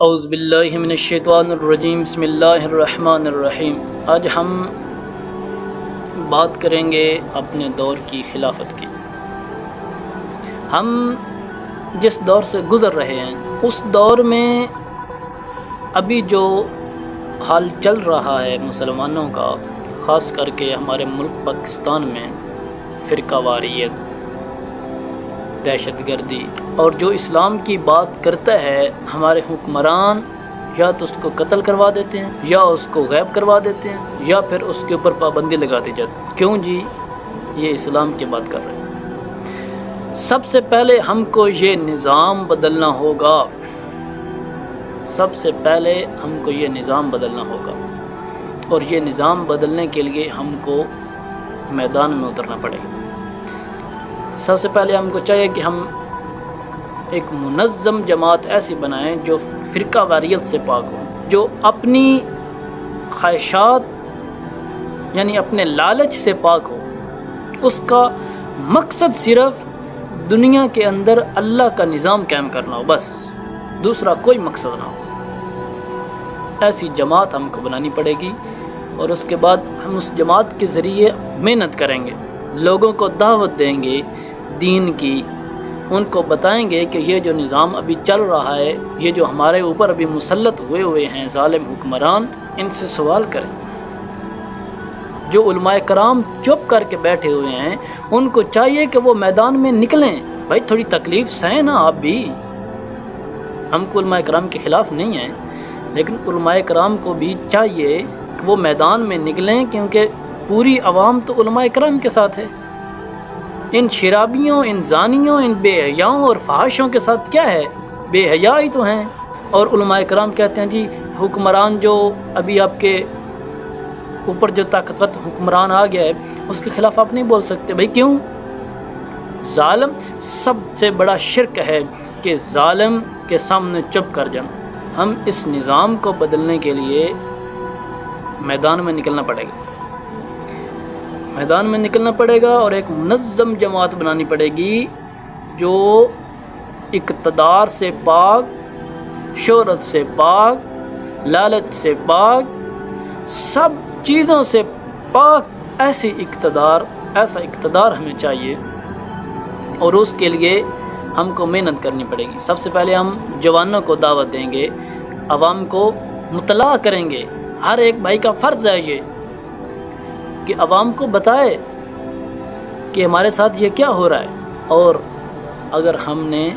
اعوذ باللہ من الشیطان الرجیم، بسم اللہ الرحمن الرحیم۔ آج ہم بات کریں گے اپنے دور کی خلافت کی۔ ہم جس دور سے گزر رہے ہیں اس دور میں ابھی جو حال چل رہا ہے مسلمانوں کا، خاص کر کے ہمارے ملک پاکستان میں فرقہ واریت، دہشت گردی، اور جو اسلام کی بات کرتا ہے ہمارے حکمران یا تو اس کو قتل کروا دیتے ہیں یا اس کو غائب کروا دیتے ہیں یا پھر اس کے اوپر پابندی لگا دی جاتی۔ کیوں جی؟ یہ اسلام کی بات کر رہے ہیں۔ سب سے پہلے ہم کو یہ نظام بدلنا ہوگا، سب سے پہلے ہم کو یہ نظام بدلنا ہوگا، اور یہ نظام بدلنے کے لیے ہم کو میدان میں اترنا پڑے گا۔ سب سے پہلے ہم کو چاہیے کہ ہم ایک منظم جماعت ایسی بنائیں جو فرقہ واریت سے پاک ہو، جو اپنی خواہشات یعنی اپنے لالچ سے پاک ہو، اس کا مقصد صرف دنیا کے اندر اللہ کا نظام قائم کرنا ہو، بس دوسرا کوئی مقصد نہ ہو۔ ایسی جماعت ہم کو بنانی پڑے گی، اور اس کے بعد ہم اس جماعت کے ذریعے محنت کریں گے، لوگوں کو دعوت دیں گے دین کی، ان کو بتائیں گے کہ یہ جو نظام ابھی چل رہا ہے، یہ جو ہمارے اوپر ابھی مسلط ہوئے ہیں ظالم حکمران، ان سے سوال کریں۔ جو علماء کرام چپ کر کے بیٹھے ہوئے ہیں ان کو چاہیے کہ وہ میدان میں نکلیں۔ بھائی تھوڑی تکلیف سہیں نا آپ بھی، ہم کو علماء کرام کے خلاف نہیں ہیں، لیکن علماء کرام کو بھی چاہیے کہ وہ میدان میں نکلیں، کیونکہ پوری عوام تو علماء کرام کے ساتھ ہے۔ ان شرابیوں، ان زانیوں، ان بے حیاؤں اور فحاشوں کے ساتھ کیا ہے؟ بے حیائی تو ہیں۔ اور علماء کرام کہتے ہیں جی حکمران جو ابھی آپ کے اوپر جو طاقتور حکمران آ گیا ہے اس کے خلاف آپ نہیں بول سکتے۔ بھائی کیوں؟ ظالم سب سے بڑا شرک ہے کہ ظالم کے سامنے چپ کر جانا۔ ہم اس نظام کو بدلنے کے لیے میدان میں نکلنا پڑے گا، میدان میں نکلنا پڑے گا، اور ایک منظم جماعت بنانی پڑے گی جو اقتدار سے پاک، شہرت سے پاک، لالچ سے پاک، سب چیزوں سے پاک، ایسا اقتدار ہمیں چاہیے، اور اس کے لیے ہم کو محنت کرنی پڑے گی۔ سب سے پہلے ہم جوانوں کو دعوت دیں گے، عوام کو مطلع کریں گے۔ ہر ایک بھائی کا فرض ہے یہ کہ عوام کو بتائے کہ ہمارے ساتھ یہ کیا ہو رہا ہے، اور اگر ہم نے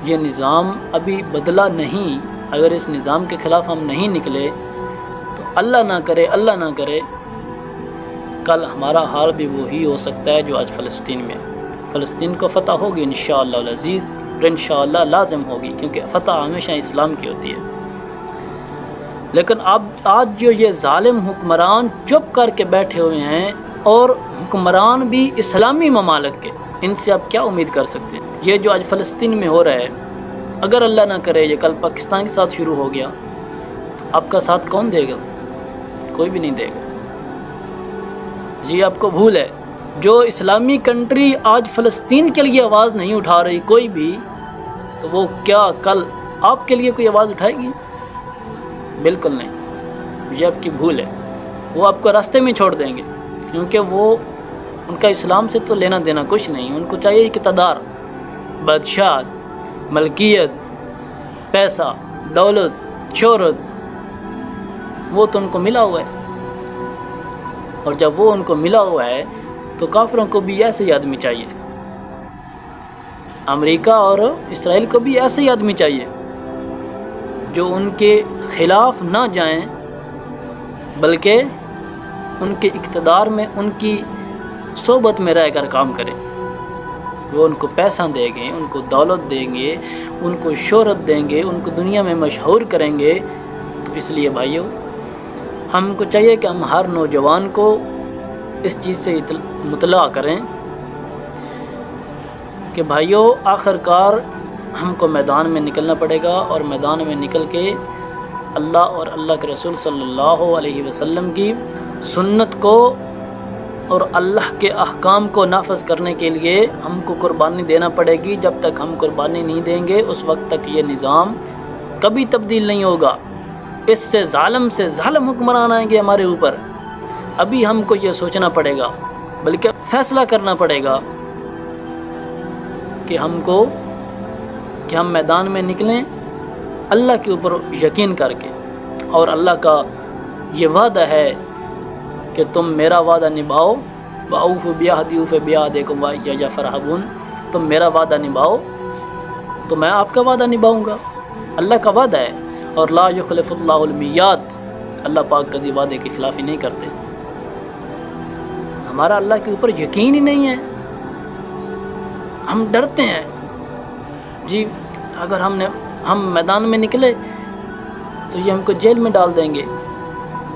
یہ نظام ابھی بدلا نہیں، اگر اس نظام کے خلاف ہم نہیں نکلے تو اللہ نہ کرے کل ہمارا حال بھی وہی ہو سکتا ہے جو آج فلسطین میں۔ فلسطین کو فتح ہوگی انشاءاللہ العزیز، اور انشاءاللہ لازم ہوگی، کیونکہ فتح ہمیشہ اسلام کی ہوتی ہے۔ لیکن اب آج جو یہ ظالم حکمران چپ کر کے بیٹھے ہوئے ہیں، اور حکمران بھی اسلامی ممالک کے، ان سے آپ کیا امید کر سکتے ہیں؟ یہ جو آج فلسطین میں ہو رہا ہے، اگر اللہ نہ کرے یہ کل پاکستان کے ساتھ شروع ہو گیا تو آپ کا ساتھ کون دے گا؟ کوئی بھی نہیں دے گا جی۔ آپ کو بھول ہے، جو اسلامی کنٹری آج فلسطین کے لیے آواز نہیں اٹھا رہی کوئی بھی، تو وہ کیا کل آپ کے لیے کوئی آواز اٹھائے گی؟ بالکل نہیں، یہ آپ کی بھول ہے۔ وہ آپ کو راستے میں چھوڑ دیں گے، کیونکہ وہ ان کا اسلام سے تو لینا دینا کچھ نہیں۔ ان کو چاہیے اقتدار، بادشاہت، ملکیت، پیسہ، دولت، شہرت، وہ تو ان کو ملا ہوا ہے، اور جب وہ ان کو ملا ہوا ہے تو کافروں کو بھی ایسے ہی آدمی چاہیے، امریکہ اور اسرائیل کو بھی ایسے ہی آدمی چاہیے جو ان کے خلاف نہ جائیں، بلکہ ان کے اقتدار میں، ان کی صحبت میں رہ کر کام کریں۔ وہ ان کو پیسہ دیں گے، ان کو دولت دیں گے، ان کو شہرت دیں گے، ان کو دنیا میں مشہور کریں گے۔ تو اس لیے بھائیو، ہم کو چاہیے کہ ہم ہر نوجوان کو اس چیز سے مطلع کریں کہ بھائیو آخر کار ہم کو میدان میں نکلنا پڑے گا، اور میدان میں نکل کے اللہ اور اللہ کے رسول صلی اللہ علیہ وسلم کی سنت کو اور اللہ کے احکام کو نافذ کرنے کے لیے ہم کو قربانی دینا پڑے گی۔ جب تک ہم قربانی نہیں دیں گے اس وقت تک یہ نظام کبھی تبدیل نہیں ہوگا. اس سے ظالم حکمران آئیں گے ہمارے اوپر. ابھی ہم کو یہ سوچنا پڑے گا، بلکہ فیصلہ کرنا پڑے گا کہ ہم میدان میں نکلیں اللہ کے اوپر یقین کر کے. اور اللہ کا یہ وعدہ ہے کہ تم میرا وعدہ نبھاؤ. وَأَوْفُوا بِعَهْدِي أُوفِ بِعَهْدِكُمْ وَإِيَّايَ فَارْهَبُونِ. تم میرا وعدہ نبھاؤ تو میں آپ کا وعدہ نبھاؤں گا. اللہ کا وعدہ ہے. اور لا یخلف اللہ المیعاد، اللہ پاک کبھی وعدے کی خلافی نہیں کرتے. ہمارا اللہ کے اوپر یقین ہی نہیں ہے، ہم ڈرتے ہیں. جی اگر ہم میدان میں نکلے تو یہ ہم کو جیل میں ڈال دیں گے،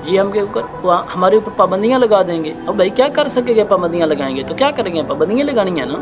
یہ ہمارے اوپر پابندیاں لگا دیں گے. اب بھائی کیا کر سکے گے؟ پابندیاں لگائیں گے تو کیا کریں گے؟ پابندیاں لگانی ہیں نا.